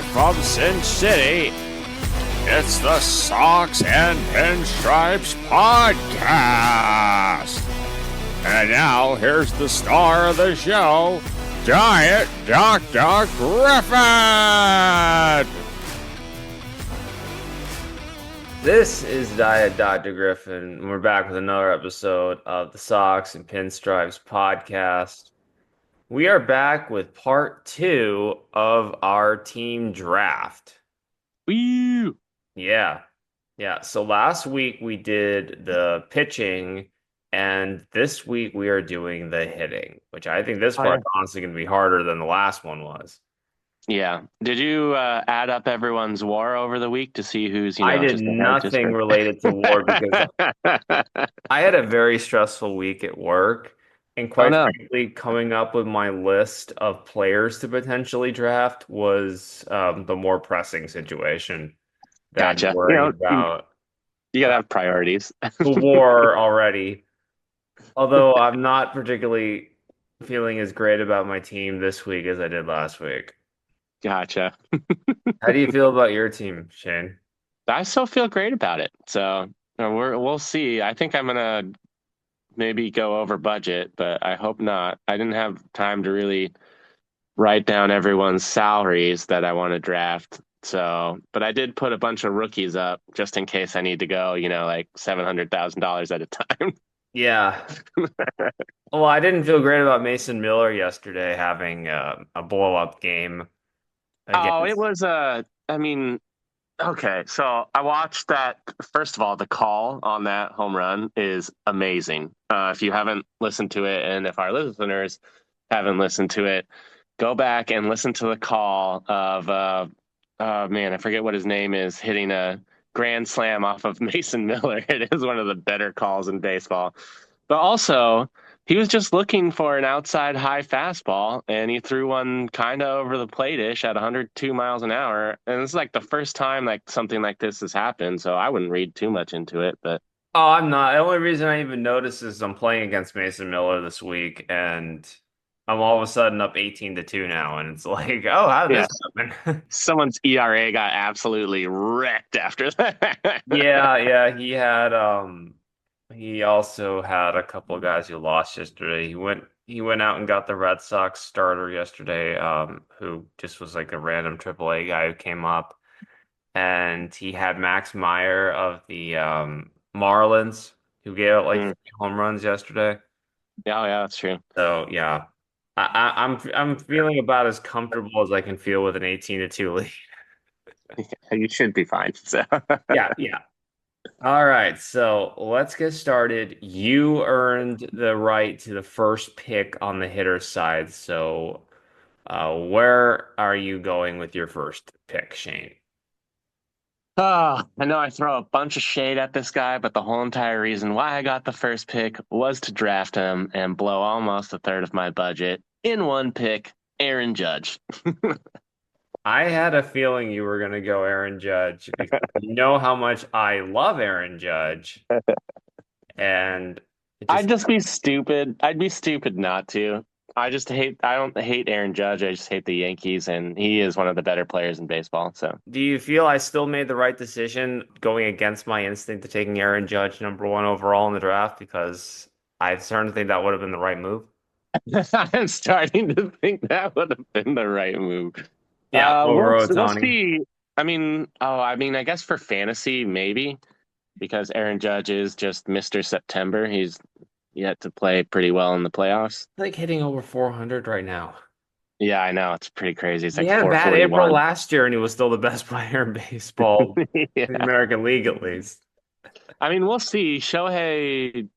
Live from Sin City, it's the Socks and Pinstripes Podcast. And now, here's the star of the show, Giant Dr. Griffin! This is Diet Dr. Griffin, and we're back with another episode of the Socks and Pinstripes Podcast. We are back with part 2 of our team draft. Woo! Yeah. So last week we did the pitching, and this week we are doing the hitting, which I think this part's honestly going to be harder than the last one was. Yeah. Did you add up everyone's WAR over the week to see who's, I did just nothing related to WAR because I had a very stressful week at work. And quite frankly, coming up with my list of players to potentially draft was the more pressing situation than Gotcha. worrying about You gotta have priorities. the war already. Although I'm not particularly feeling as great about my team this week as I did last week. Gotcha. How do you feel about your team, Shane? I still feel great about it. So we'll see. I think I'm gonna maybe go over budget, but I hope not. I didn't have time to really write down everyone's salaries that I want to draft. So, but I did put a bunch of rookies up just in case I need to go, like $700,000 at a time. Yeah. Well, I didn't feel great about Mason Miller yesterday having a blow-up game. It was okay. So I watched that. First of all, the call on that home run is amazing. If you haven't listened to it, and if our listeners haven't listened to it, go back and listen to the call of, I forget what his name is, hitting a grand slam off of Mason Miller. It is one of the better calls in baseball. But also, he was just looking for an outside high fastball, and he threw one kind of over the plate-ish at 102 miles an hour. And it's like the first time like something like this has happened, so I wouldn't read too much into it. But I'm not. The only reason I even noticed is I'm playing against Mason Miller this week, and I'm all of a sudden up 18-2 now, and it's like, oh, how did this happen? Someone's ERA got absolutely wrecked after that. Yeah, he also had a couple of guys who lost yesterday. He went out and got the Red Sox starter yesterday, who just was like a random AAA guy who came up, and he had Max Meyer of the Marlins, who gave out like 3 home runs yesterday. Yeah, that's true. So yeah, I'm feeling about as comfortable as I can feel with an 18-2 lead. You should be fine. So Yeah. All right, so let's get started. You earned the right to the first pick on the hitter side. So, where are you going with your first pick, Shane? I know I throw a bunch of shade at this guy, but the whole entire reason why I got the first pick was to draft him and blow almost a third of my budget in one pick, Aaron Judge. I had a feeling you were going to go Aaron Judge because you know how much I love Aaron Judge. And I'd just be stupid. I'd be stupid not to. I don't hate Aaron Judge. I just hate the Yankees, and he is one of the better players in baseball. So, do you feel I still made the right decision going against my instinct to taking Aaron Judge #1 overall in the draft? Because I started to think that would have been the right move. I'm starting to think that would have been the right move. Yeah, we'll see. I guess for fantasy, maybe, because Aaron Judge is just Mr. September. He's yet to play pretty well in the playoffs. Like hitting over 400 right now. Yeah, I know. It's pretty crazy. It's like he had a bad April last year, and he was still the best player in baseball, in the American League at least. We'll see. Shohei,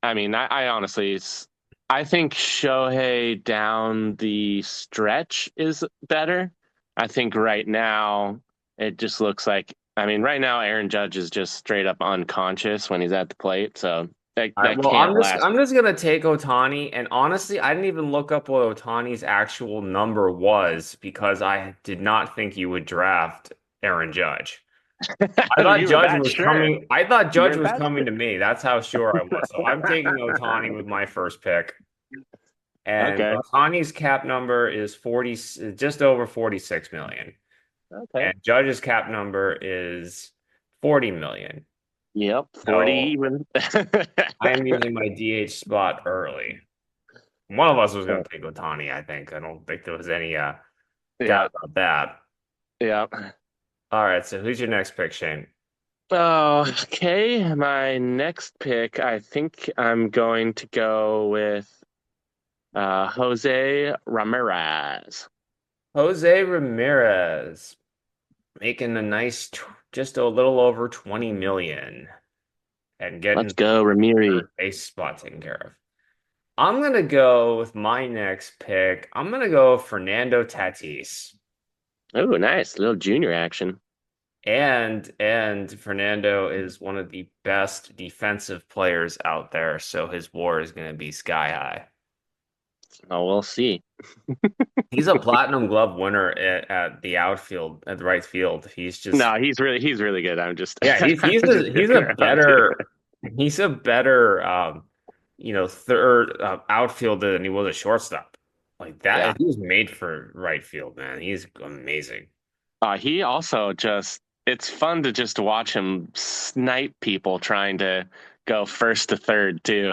I honestly, I think Shohei down the stretch is better. I think right now it just looks like, right now Aaron Judge is just straight up unconscious when he's at the plate. So I'm just gonna take Ohtani, and honestly, I didn't even look up what Ohtani's actual number was because I did not think you would draft Aaron Judge. I thought Judge was coming. I thought Judge was coming to me. That's how sure I was. So I'm taking Ohtani with my first pick. And Ohtani's cap number is just over 46 million. Okay. And Judge's cap number is 40 million. Yep. 40 So even. I am using my DH spot early. One of us was going to take Otani, I think. I don't think there was any Yeah. doubt about that. Yeah. All right, so who's your next pick, Shane? Oh, okay. My next pick, I think I'm going to go with Jose Ramirez. Jose Ramirez making a nice, just a little over 20 million and Let's getting go, Ramirez. third base spot taken care of. I'm gonna go with my next pick. I'm gonna go Fernando Tatis. Oh, nice. Little junior action. And Fernando is one of the best defensive players out there, so his WAR is gonna be sky high. Oh, we'll see. He's a platinum glove winner at the outfield, at the right field. No, he's really good. I'm just Yeah, I'm he's just he's joking a around here. better third outfielder than he was a shortstop. Like Yeah. that, he was made for right field, man. He's amazing. He also just, it's fun to just watch him snipe people trying to go first to third, too.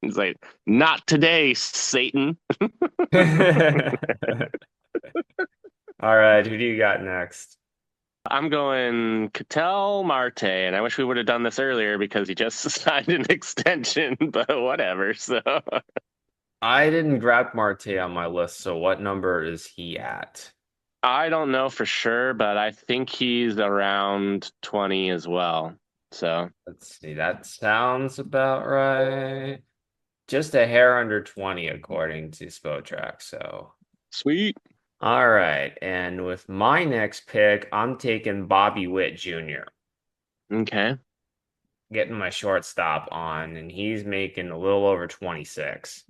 He's like, not today, Satan. All right, who do you got next? I'm going Ketel Marte, and I wish we would have done this earlier because he just signed an extension, but whatever. So I didn't grab Marte on my list, so what number is he at? I don't know for sure, but I think he's around 20 as well. So Let's see, that sounds about right. Just a hair under 20 according to Spotrac, so. sweet. All right, and with my next pick, I'm taking Bobby Witt Jr., Okay. getting my shortstop on, and he's making a little over 26.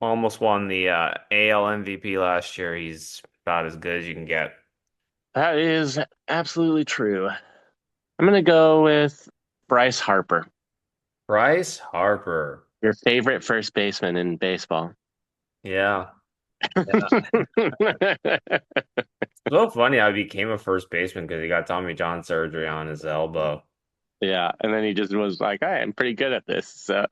Almost won the AL MVP last year. He's about as good as you can get. That is absolutely true. I'm going to go with Bryce Harper, Bryce Harper. your favorite first baseman in baseball. Yeah. So funny how he became a first baseman because he got Tommy John surgery on his elbow. Yeah, and then he just was like, I'm pretty good at this. So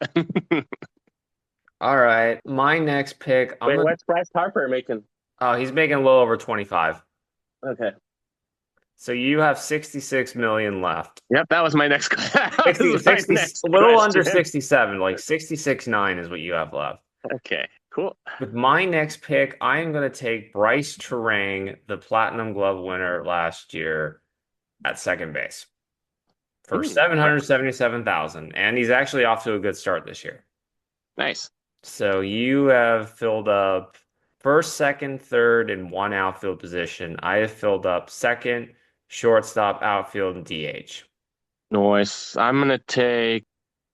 All right, my next pick, wait, what's Bryce Harper making? oh, he's making a little over 25. Okay. So you have 66 million left. Yep, that was my next. That was my 60, next a little under question. 67, like 66.9 is what you have left. Okay, cool. With my next pick, I am going to take Bryce Terang, the Platinum Glove winner last year at second base for Ooh, 777,000, and he's actually off to a good start this year. nice. So you have filled up first, second, third, and one outfield position. I have filled up second, shortstop, outfield, and DH. Nice. I'm gonna take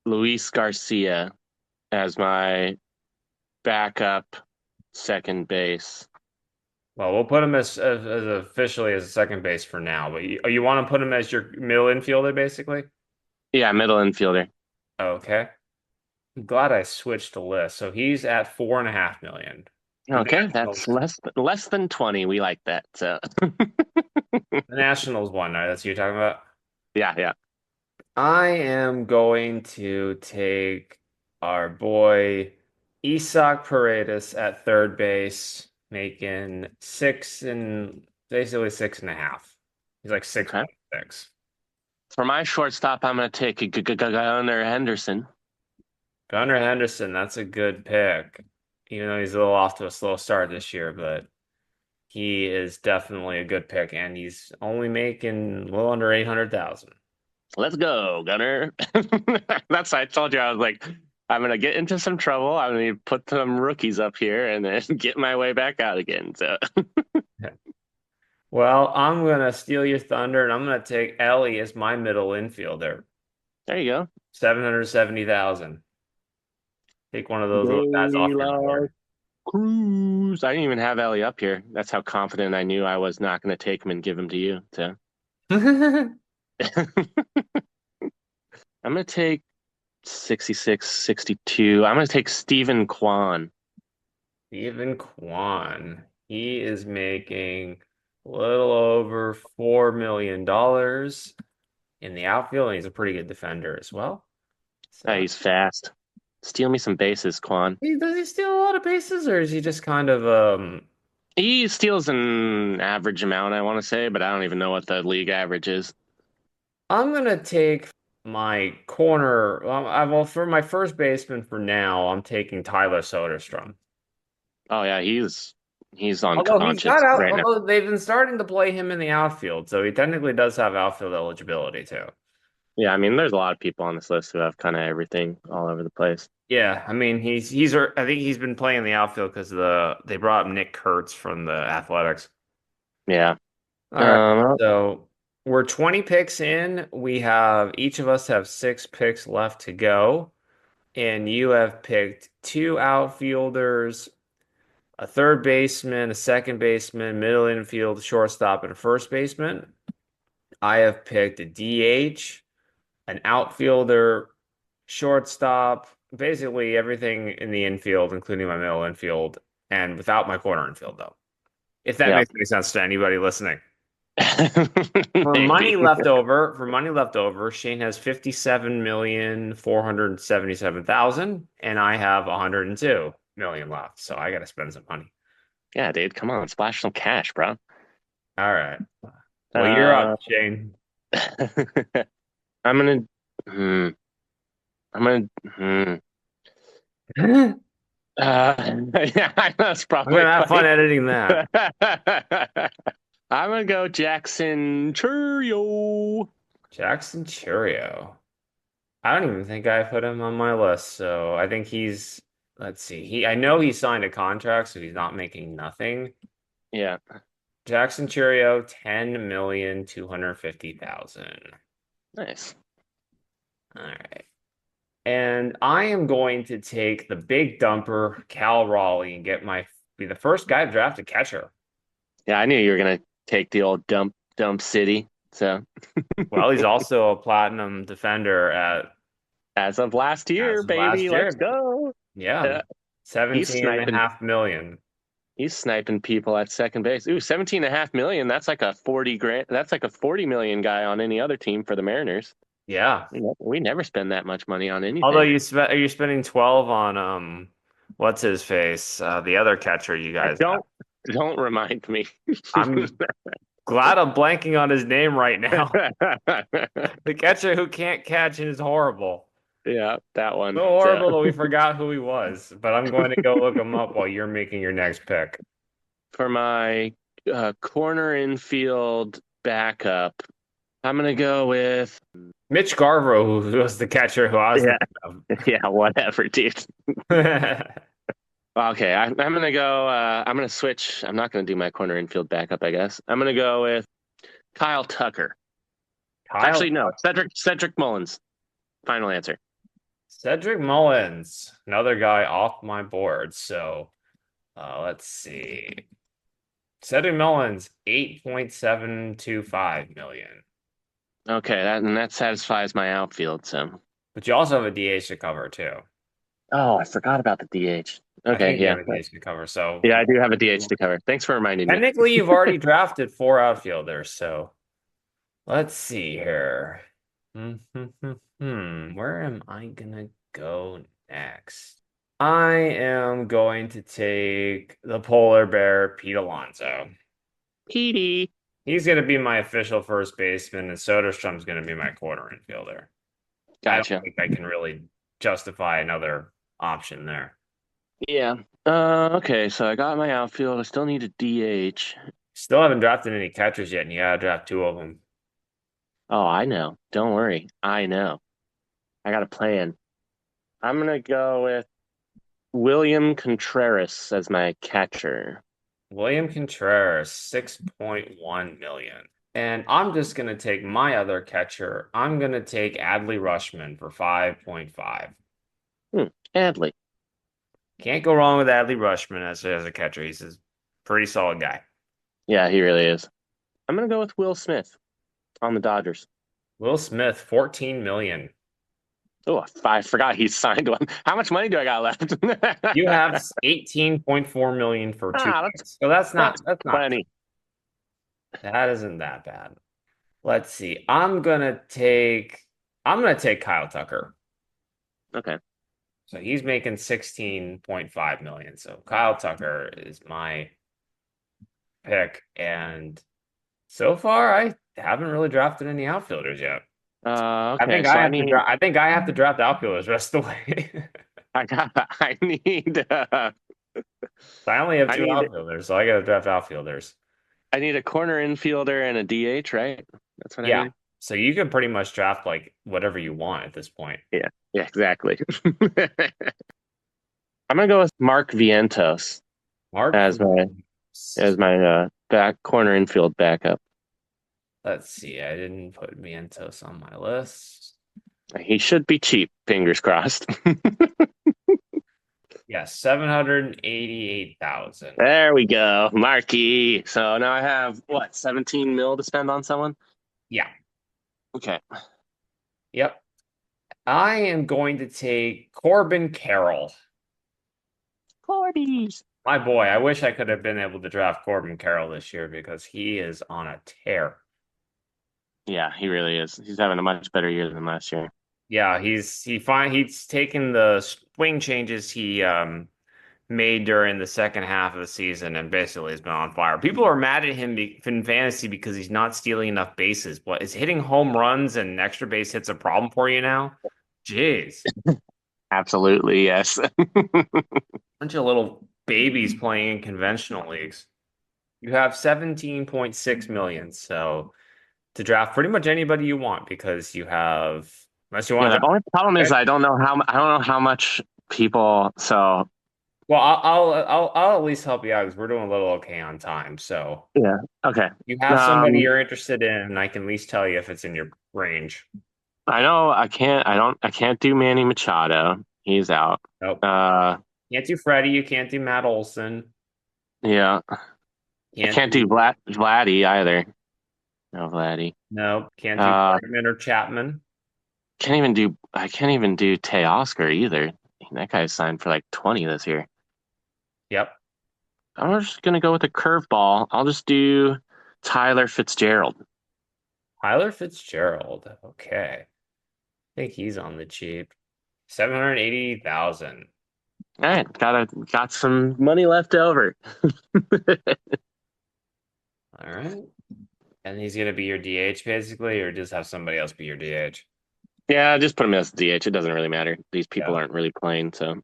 Luis Garcia as my backup second base. Well, we'll put him as officially as a second base for now, but you want to put him as your middle infielder, basically? Yeah, middle infielder. Okay. I'm glad I switched the list. So he's at 4.5 million. The Okay, Nationals, that's less than 20. We like that. So the Nationals won, right? That's what you're talking about. yeah, yeah. I am going to take our boy Isak Paredes at third base, making basically 6.5. He's like Okay. 6.6. For my shortstop, I'm gonna take Gunnar Henderson. Gunnar Henderson, that's a good pick. Even though he's a little off to a slow start this year, but he is definitely a good pick, and he's only making a little under 800,000. Let's go, Gunnar. That's why I told you I was like, I'm gonna get into some trouble. I'm gonna put some rookies up here and then get my way back out again. So Well, I'm gonna steal your thunder, and I'm gonna take Ellie as my middle infielder. there you go. 770,000. Take one of those little guys off your Daylight board. Cruise. I didn't even have Ellie up here. That's how confident I knew I was not going to take him and give him to you. So I'm going to take 66, 62. I'm going to take Stephen Kwan. Stephen Kwan. He is making a little over $4 million in the outfield, and he's a pretty good defender as well. Oh, So he's fast. Steal me some bases, Quan. does he steal a lot of bases, or is he just kind of He steals an average amount, I want to say, but I don't even know what the league average is. I'm gonna take my corner. Well, for my first baseman for now, I'm taking Tyler Soderstrom. Oh yeah, he's Although unconscious right now. they've been starting to play him in the outfield, so he technically does have outfield eligibility too. Yeah, I mean, there's a lot of people on this list who have kind of everything all over the place. Yeah, I mean I think he's been playing the outfield because they brought up Nick Kurtz from the Athletics. Yeah. All right, Well, so we're 20 picks in. We have each of us have 6 picks left to go, and you have picked 2 outfielders, a third baseman, a second baseman, middle infield, shortstop, and a first baseman. I have picked a DH, an outfielder, shortstop, basically everything in the infield, including my middle infield, and without my corner infield, though. If that yeah. makes any sense to anybody listening. Maybe. For money left over, Shane has 57,477,000, and I have 102 million left. So I got to spend some money. Yeah, dude, come on, splash some cash, bro. All right. Well, you're Uh, up, Shane. I'm gonna, hmm, I'm gonna, hmm. I'm Yeah, that's probably gonna have fun quite. editing that. I'm gonna go Jackson Churio. Jackson Churio. I don't even think I put him on my list. So I think let's see. I know he signed a contract, so he's not making nothing. Yeah, Jackson Churio, 10,250,000. nice. All right. And I am going to take the big dumper, Cal Raleigh, and be the first guy to draft a catcher. Yeah, I knew you were gonna take the old dump city. So Well, he's also a platinum defender as of last year, as of last baby, let's year. go. Yeah. Uh, he's 17 and a sniping. half million. He's sniping people at second base. Ooh, 17 and a half million. That's like a 40 grand. That's like a 40 million guy on any other team for the Mariners. Yeah. We never spend that much money on Although anything. are you spending 12 on what's his face? The other catcher you I guys have. don't remind me. I'm glad I'm blanking on his name right now. The catcher who can't catch and is horrible. Yeah, that one. So horrible that we forgot who he was. But I'm going to go look him up while you're making your next pick. For my corner infield backup, I'm gonna go with Mitch Garver, who was the catcher who I was yeah, thinking yeah, whatever, dude. of. Okay, I'm gonna go. I'm gonna switch. I'm not gonna do my corner infield backup. I guess I'm gonna go with Kyle Tucker. Kyle Actually, no, Cedric Mullins. Final answer. Cedric Mullins, another guy off my board. So let's see. Cedric Mullins, 8.725 million. Okay, that satisfies my outfield. So. But you also have a DH to cover too. Oh, I forgot about the DH. I Okay, think you yeah, have a DH to cover. So yeah, I do have a DH to cover. Thanks for reminding me. technically, you've already drafted 4 outfielders. So let's see here. Where am I gonna go next? I am going to take the polar bear, Pete Alonso. Petey. He's going to be my official first baseman, and Soderstrom's going to be my corner infielder. I don't Gotcha. think I can really justify another option there. Yeah. Okay, so I got my outfield. I still need a DH. Still haven't drafted any catchers yet, and you gotta draft 2 of them. Oh, I know. Don't worry. I know. I got a plan. I'm gonna go with William Contreras as my catcher. William Contreras, 6.1 million. And I'm just gonna take my other catcher. I'm gonna take Adley Rushman for 5.5. Adley. Can't go wrong with Adley Rushman as a catcher. He's a pretty solid guy. Yeah, he really is. I'm gonna go with Will Smith on the Dodgers. Will Smith, 14 million. Oh, I forgot he signed one. How much money do I got left? You have 18.4 million for two Ah, picks. So that's not plenty. That isn't that bad. Let's see. I'm gonna take Kyle Tucker. Okay. So he's making 16.5 million. So Kyle Tucker is my pick. And so far I haven't really drafted any outfielders yet. I Okay. think So I I have to need, draft I think I have to draft outfielders the rest of the way. I need, I only have I two need, outfielders, so I gotta draft outfielders. I need a corner infielder and a DH, right? That's what I Yeah. need. So you can pretty much draft like whatever you want at this point. Yeah. Yeah. Exactly. I'm gonna go with Mark Vientos Mark as my Williams. back corner infield backup. Let's see. I didn't put Vientos on my list. He should be cheap. Fingers crossed. Yes, 788,000. There we go, Marky. So now I have what, 17 mil to spend on someone? Yeah. Okay. Yep. I am going to take Corbin Carroll. Corbies. My boy, I wish I could have been able to draft Corbin Carroll this year because he is on a tear. Yeah, he really is. He's having a much better year than last year. Yeah, he's taken the swing changes he made during the second half of the season and basically has been on fire. People are mad at him in fantasy because he's not stealing enough bases. What is hitting home runs and extra base hits a problem for you now? Jeez. Absolutely, yes. Bunch of little babies playing in conventional leagues. You have 17.6 million, so to draft pretty much anybody you want because you have unless you Yeah, want to the only problem is draft. I don't know how much people. So Well, I'll at least help you out because we're doing a little okay on time. So yeah, okay. you have somebody Um, you're interested in, and I can at least tell you if it's in your range. I know I can't do Manny Machado. He's out. Nope. Uh, Can't do Freddie. You can't do Matt Olson. yeah, I Can't can't do do Vladdy either. No Vladdy. no. Can't do Uh, Bregman or Chapman. I can't even do Teoscar either. That guy's signed for like 20 this year. Yep. I'm just gonna go with a curveball. I'll just do Tyler Fitzgerald. Tyler Fitzgerald. Okay. I think he's on the cheap. 780,000. All right, got some money left over. All right. And he's gonna be your DH basically, or just have somebody else be your DH. Yeah, just put him as DH. It doesn't really matter. These people Yeah. aren't really playing, so.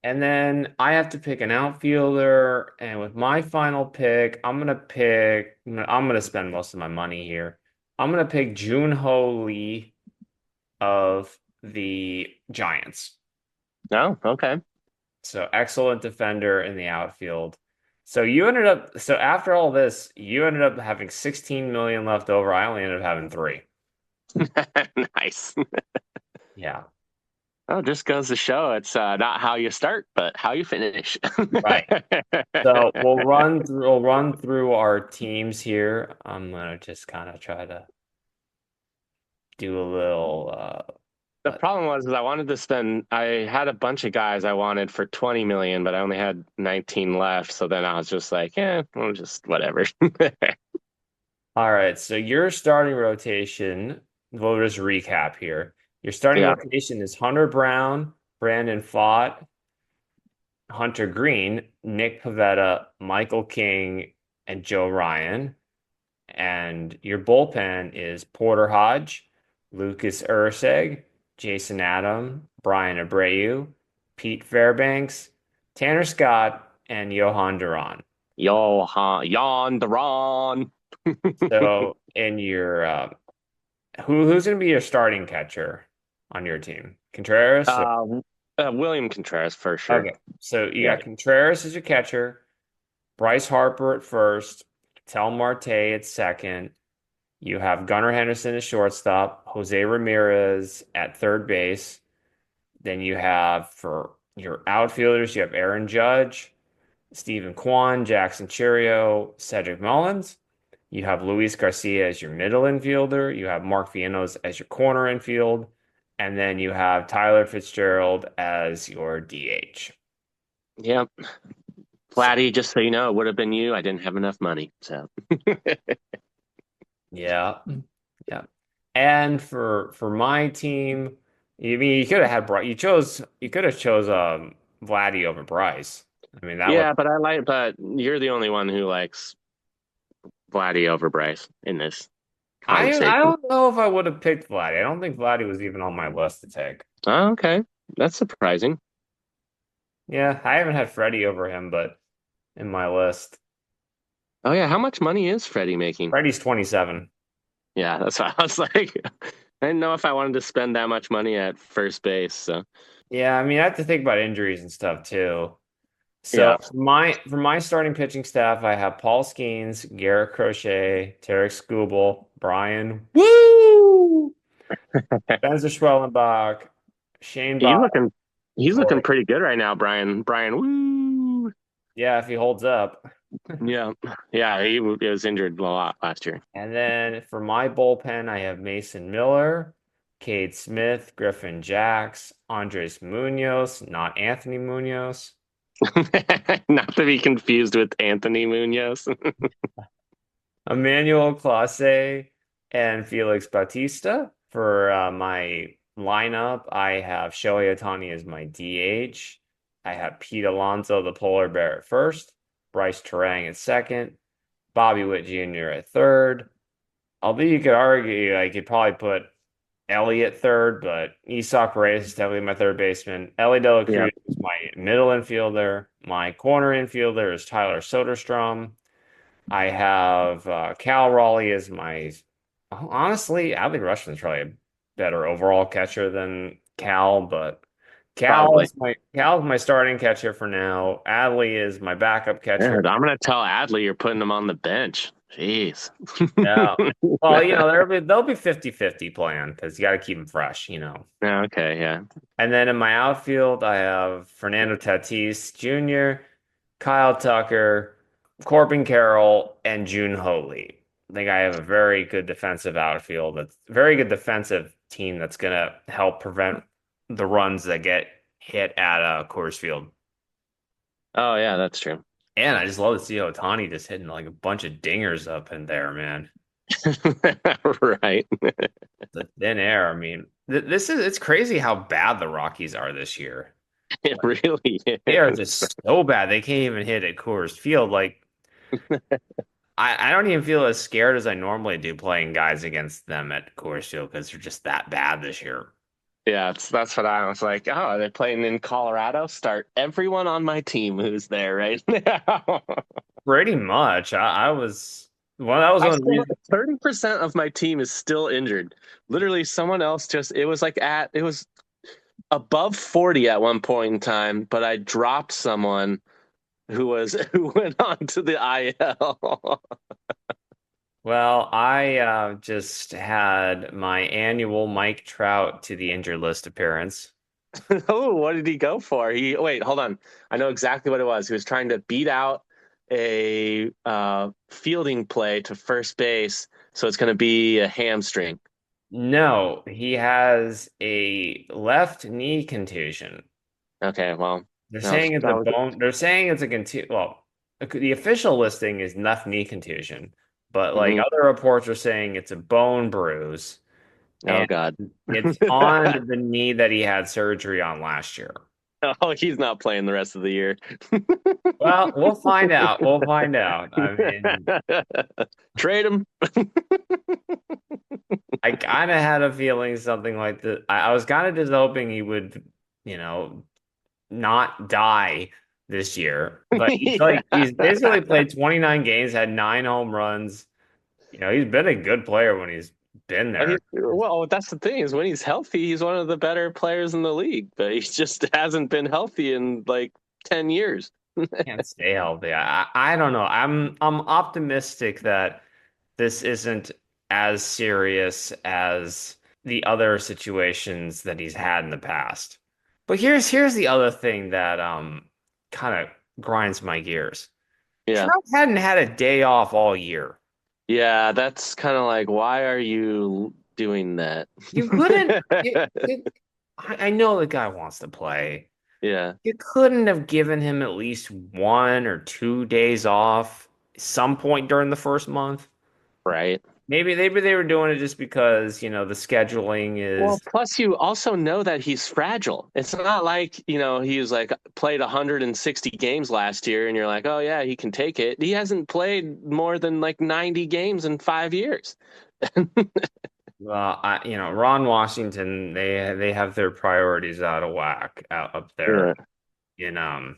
And then I have to pick an outfielder, and with my final pick, I'm gonna spend most of my money here. I'm gonna pick Junho Lee of the Giants. No, okay. So excellent defender in the outfield. So after all this, you ended up having 16 million left over. I only ended up having 3. Nice. Yeah. Oh, just goes to show it's not how you start, but how you finish. Right. So we'll run through our teams here. I'm gonna just kind of try to do a little The problem was is I had a bunch of guys I wanted for 20 million, but I only had 19 left. So then I was just like, yeah, well, just whatever. all right, so your starting rotation, we'll just recap here. Your starting Yeah. rotation is Hunter Brown, Brandon Pfaadt, Hunter Green, Nick Pivetta, Michael King, and Joe Ryan. And your bullpen is Porter Hodge, Lucas Urseg, Jason Adam, Brian Abreu, Pete Fairbanks, Tanner Scott, and Johan Duran. Yon Duran. So in your who's going to be your starting catcher on your team? Contreras? William Contreras for sure. Okay. So you Yeah. got Contreras as your catcher, Bryce Harper at first, Tel Marte at second. You have Gunnar Henderson at shortstop, Jose Ramirez at third base. Then you have for your outfielders, you have Aaron Judge, Stephen Kwan, Jackson Churio, Cedric Mullins. You have Luis Garcia as your middle infielder. You have Mark Vientos as your corner infield. And then you have Tyler Fitzgerald as your DH. Yep. So, Vladdy, just so you know, it would have been you. I didn't have enough money. So yeah. Yeah. And for my team, you mean you could have had Bryce. You could have chose Vladdy over Bryce. I mean that would. yeah, but you're the only one who likes Vladdy over Bryce in this I conversation. don't know if I would have picked Vladdy. I don't think Vladdy was even on my list to take. Oh, okay. That's surprising. Yeah, I haven't had Freddie over him, but in my list, Oh yeah, how much money is Freddie making? Freddie's 27. Yeah, that's what I was like. I didn't know if I wanted to spend that much money at first base. So Yeah, I mean I have to think about injuries and stuff too. So yeah. for my starting pitching staff, I have Paul Skeens, Garrett Crochet, Tarek Skubal, Brian Woo, Spencer Schwellenbach, Shane He's Bach, looking he's looking Corey. pretty good right now, Brian. Brian, woo. Yeah, if he holds up. Yeah. Yeah, he was injured a lot last year. And then for my bullpen, I have Mason Miller, Cade Smith, Griffin Jacks, Andres Munoz, not Anthony Munoz, Not to be confused with Anthony Munoz. Emmanuel Clase, and Felix Bautista. For my lineup, I have Shohei Ohtani as my DH. I have Pete Alonso, the polar bear, at first, Bryce Terang at second, Bobby Witt Jr. at third. Although you could argue I could probably put Ellie at third, but Isak Reyes is definitely my third baseman. Ellie De La Yeah. Cruz is my middle infielder. My corner infielder is Tyler Soderstrom. I have Cal Raleigh as my. Honestly, Adley Rutschman's probably a better overall catcher than Cal, but Probably. Cal's my starting catcher for now. Adley is my backup catcher. Yeah, I'm gonna tell Adley you're putting him on the bench. Jeez. Yeah. Well, they'll be 50-50 playing because you got to keep them fresh. Yeah, okay, yeah. And then in my outfield, I have Fernando Tatis Jr., Kyle Tucker, Corbin Carroll, and June Holy. I think I have a very good defensive outfield. That's a very good defensive team that's gonna help prevent the runs that get hit at Coors Field. Oh yeah, that's true. And I just love to see Otani just hitting like a bunch of dingers up in there, man. Right. The thin air. I mean, it's crazy how bad the Rockies are this year. It really They are is. just so bad. They can't even hit at Coors Field. Like I don't even feel as scared as I normally do playing guys against them at Coors Field because they're just that bad this year. Yeah, that's what I was like. Oh, they're playing in Colorado. Start everyone on my team who's there right now. Pretty much. I was well, that was I one of the still reasons. 30% of my team is still injured. Literally, someone else just it was above 40 at one point in time, but I dropped someone who went on to the IL. Well, I just had my annual Mike Trout to the injured list appearance. Oh, what did he go for? Wait, hold on. I know exactly what it was. He was trying to beat out a fielding play to first base, so it's going to be a hamstring. No, he has a left knee contusion. Okay, well, They're saying it's that a was bone. They're saying it's a contusion. Well, the official listing is left knee contusion, but like mhm. other reports are saying it's a bone bruise, Oh and God. it's on the knee that he had surgery on last year. Oh, he's not playing the rest of the year. Well, we'll find out. We'll find out. I mean, Trade him. I kind of had a feeling something like that. I was kind of just hoping he would, you know, not die this year. But Yeah. he's basically played 29 games, had 9 home runs. He's been a good player when he's been there. Well, that's the thing is when he's healthy, he's one of the better players in the league, but he just hasn't been healthy in like 10 years. Can't stay healthy. I don't know. I'm optimistic that this isn't as serious as the other situations that he's had in the past. But here's the other thing that kind of grinds my gears. Yeah. Trout hadn't had a day off all year. Yeah, that's kind of like, why are you doing that? You couldn't. I know the guy wants to play, Yeah. You couldn't have given him at least 1 or 2 days off some point during the first month. Right. Maybe they were doing it just because, the scheduling Well, is. plus you also know that he's fragile. It's not like, he was like played 160 games last year and you're like, "Oh yeah, he can take it." He hasn't played more than like 90 games in 5 years. Ron Washington, they have their priorities out of whack out up there Yeah. in um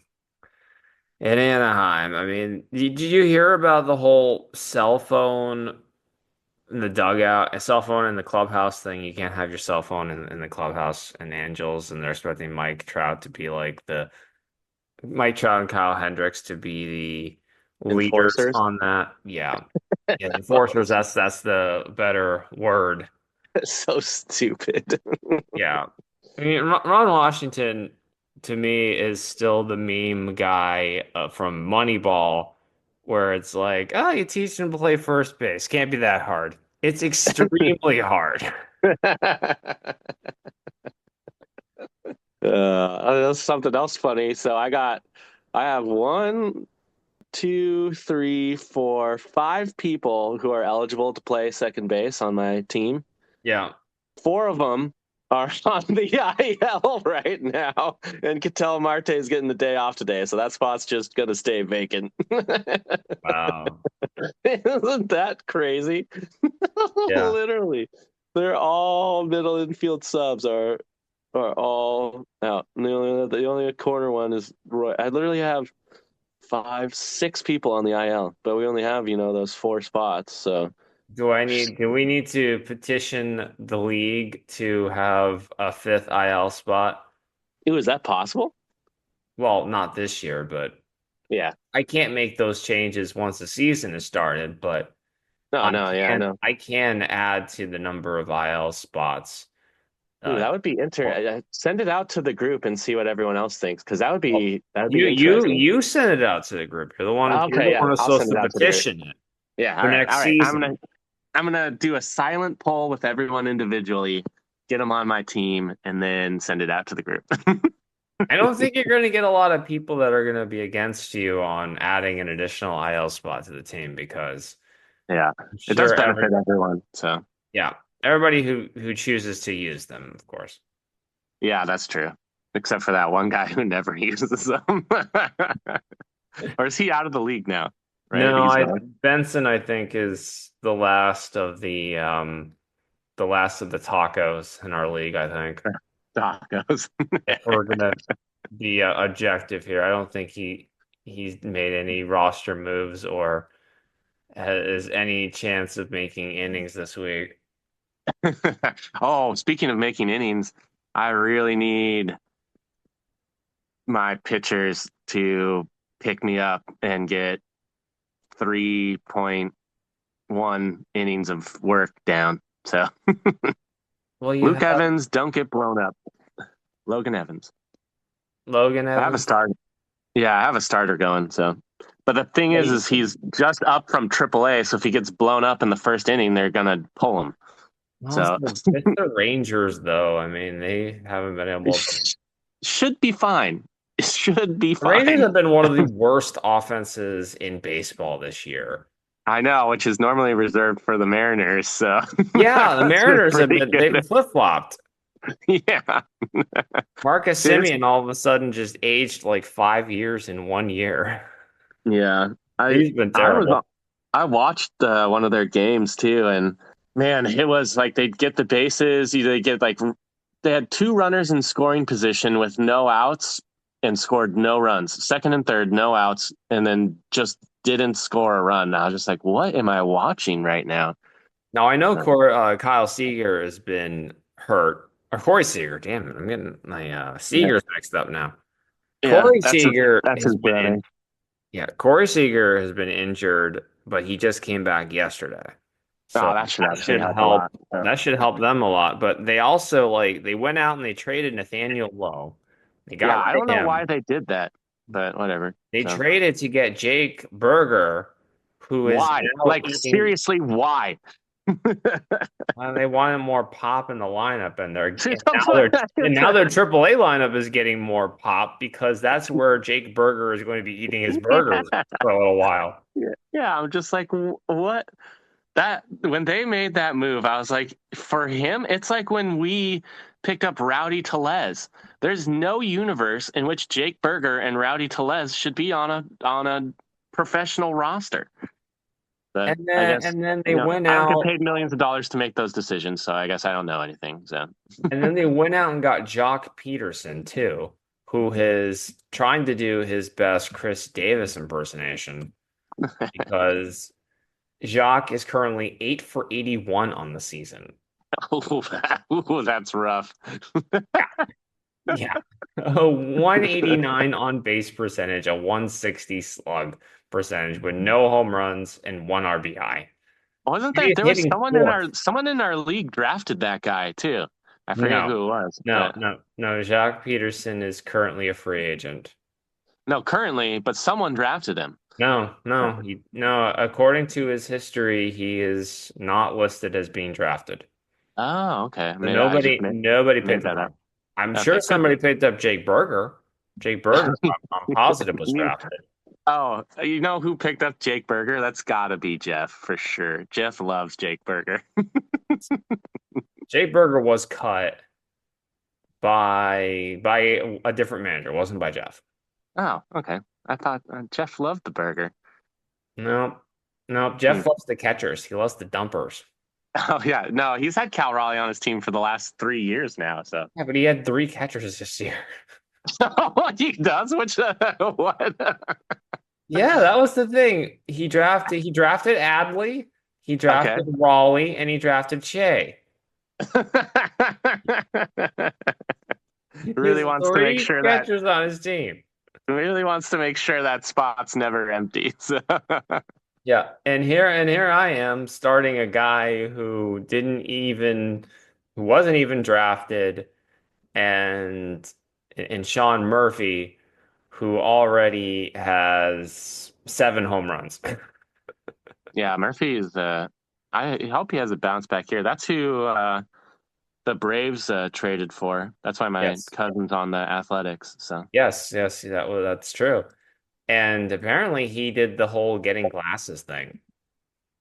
in Anaheim. I mean, did you hear about the whole cell phone in the dugout, a cell phone in the clubhouse thing? You can't have your cell phone in the clubhouse and Angels, and they're expecting Mike Trout and Kyle Hendricks to be the leaders Enforcers. on that. Yeah. Yeah, enforcers, that's the better word. So stupid. Yeah. I mean, Ron Washington to me is still the meme guy from Moneyball, where it's like, oh, you teach him to play first base. Can't be that hard. It's extremely hard. That's something else funny. So I have one, two, three, four, five people who are eligible to play second base on my team. Yeah. Four of them are on the IL right now, and Ketel Marte is getting the day off today, so that spot's just gonna stay vacant. Wow. Isn't that crazy? Yeah. Literally, they're all middle infield subs are all out. And the only corner one is Roy. I literally have five, six people on the IL, but we only have those four spots. So Do we need to petition the league to have a fifth IL spot? ooh, is that possible? Well, not this year, but Yeah. I can't make those changes once the season has started, but No, no, yeah, I know. I can add to the number of IL spots. Ooh, Uh, that would be well, interesting. Send it out to the group and see what everyone else thinks, because that would well, be interesting. you send it out to the group. You're Okay, the yeah, one who's I'll supposed send to it out to the group. petition it Yeah, for next all right. season. I'm gonna do a silent poll with everyone individually, get them on my team, and then send it out to the group. I don't think you're going to get a lot of people that are going to be against you on adding an additional IL spot to the team because Yeah, I'm it does sure benefit everyone. So yeah, everybody who chooses to use them, of course. yeah, that's true. Except for that one guy who never uses them. Or is he out of the league now? Right? No, He's I gone. Benson I think is the last of the tacos in our league, I think. Tacos. If we're gonna be objective here, I don't think he's made any roster moves or has any chance of making innings this week. Oh, speaking of making innings, I really need my pitchers to pick me up and get 3.1 innings of work down. So Well, you Luke have Evans, don't get blown up. Logan Evans. Logan I have a Evans. starter. Yeah, I have a starter going. So, but the thing is he's just up from AAA. So if he gets blown up in the first inning, they're gonna pull him. Well, So it's the Rangers, though. I mean, they haven't been it able to. should be fine. It should be The Rangers fine. have been one of the worst offenses in baseball this year. I know, which is normally reserved for the Mariners. So Yeah, the that's been Mariners have pretty been good. they've flip-flopped. Yeah. Marcus It's, Semien all of a sudden just aged like 5 years in 1 year. yeah. I He's been I was terrible. I watched one of their games too, and man, it was like they'd get the bases. They get like they had two runners in scoring position with no outs and scored no runs. Second and third, no outs, and then just didn't score a run. I was just like, what am I watching right now? Now I know So, Kyle Seager has been hurt. Or Corey Seager, damn it, I'm getting my yeah, Seager's mixed up now. yeah, Corey Seager that's has his been brother. Yeah, Corey Seager has been injured, but he just came back yesterday. So Oh, that should that actually should help a help. lot. So, That should help them a lot. But they also they went out and they traded Nathaniel Lowe. They got yeah, I rid don't of know why him. they did that, but whatever. They So traded to get Jake Berger, who is why? now Like eating. seriously, why? They wanted more pop in the lineup, and She don't put that now their into- AAA lineup is getting more pop because that's where Jake Berger is going to be eating his burgers Yeah. for a little while. Yeah, I'm just like, what? That when they made that move, I was like, for him, it's like when we picked up Rowdy Tellez. There's no universe in which Jake Berger and Rowdy Tellez should be on a professional roster. But I guess And then they went I don't get out paid millions of dollars to make those decisions, so I guess I don't know anything. So and then they went out and got Jock Peterson too, who is trying to do his best Chris Davis impersonation because Jacques is currently 8 for 81 on the season. that's rough. Yeah. A 189 on base percentage, a 160 slug percentage with no home runs and one RBI. Wasn't And that he's there was hitting fourth. someone in our league drafted that guy too? I forget No, who it was, no, but no, no. Jacques Peterson is currently a free agent. no, currently, but someone drafted him. No. According to his history, he is not listed as being drafted. Oh, okay. So Maybe I just nobody made picked him that up. up. I'm sure Okay, could somebody be. picked up Jake Berger. Jake Berger, I'm positive was You- drafted. oh, you know who picked up Jake Berger? That's got to be Jeff for sure. Jeff loves Jake Berger. Jake Berger was cut by a different manager. It wasn't by Jeff. Oh, okay. I thought Jeff loved the burger. No, no. Hmm. Jeff loves the catchers. He loves the dumpers. Oh yeah, no, he's had Cal Raleigh on his team for the last 3 years now. So Yeah, but he had three catchers this year. he does. Which what? Yeah, that was the thing. He drafted Adley, he Okay. drafted Raleigh, and he drafted Shea. He really has wants to make three sure that catchers on his team. really wants to make sure that spot's never empty. So. Yeah, and here I am starting a guy who wasn't even drafted, and Sean Murphy, who already has 7 home runs. Yeah, Murphy is. I hope he has a bounce back here. That's who the Braves traded for. That's why my Yes. cousin's on the Athletics. So. Yes, that's true. And apparently he did the whole getting glasses thing.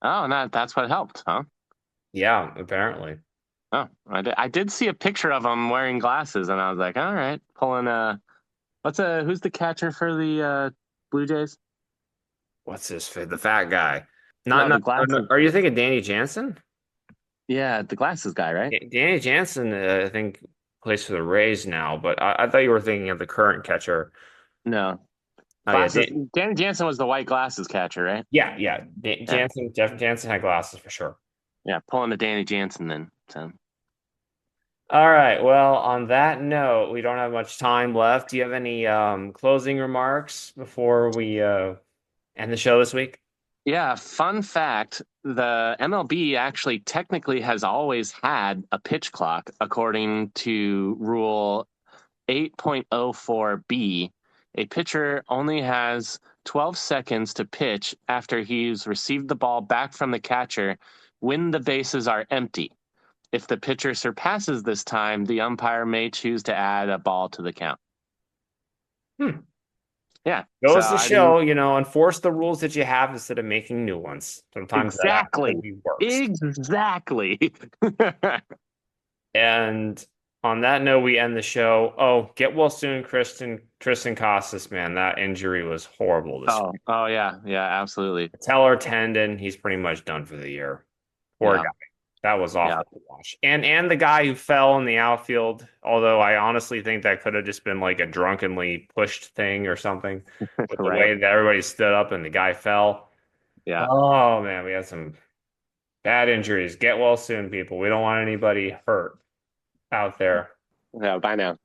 Oh, and that's what helped, huh? Yeah, apparently. Oh, I did see a picture of him wearing glasses, and I was like, all right, pulling who's the catcher for the Blue Jays? What's the fat guy? No, the glasses. Are you thinking Danny Jansen? Yeah, the glasses guy, right? Danny Jansen, I think, plays for the Rays now, but I thought you were thinking of the current catcher. No, Oh yeah, glasses. Danny Jansen was the white glasses catcher, right? yeah. Yeah, Jeff Jansen had glasses for sure. yeah, pulling the Danny Jansen then. So. All right. Well, on that note, we don't have much time left. Do you have any closing remarks before we end the show this week? Yeah, fun fact, the MLB actually technically has always had a pitch clock according to rule 8.04B. A pitcher only has 12 seconds to pitch after he's received the ball back from the catcher when the bases are empty. If the pitcher surpasses this time, the umpire may choose to add a ball to the count. Yeah. Goes So to I mean, show, enforce the rules that you have instead of making new ones. Sometimes that exactly. actually works. Exactly. And on that note, we end the show. Oh, get well soon, Tristan Casas, man. That injury was horrible this week. Oh yeah, yeah, absolutely. Patellar tendon, he's pretty much done for the year. Poor Yeah. guy. That was awful Yeah. to watch. And the guy who fell in the outfield, although I honestly think that could have just been like a drunkenly pushed thing or something with the Right. way that everybody stood up and the guy fell. Yeah. Oh man, we had some bad injuries. Get well soon, people. We don't want anybody hurt out there. Yeah. Bye now.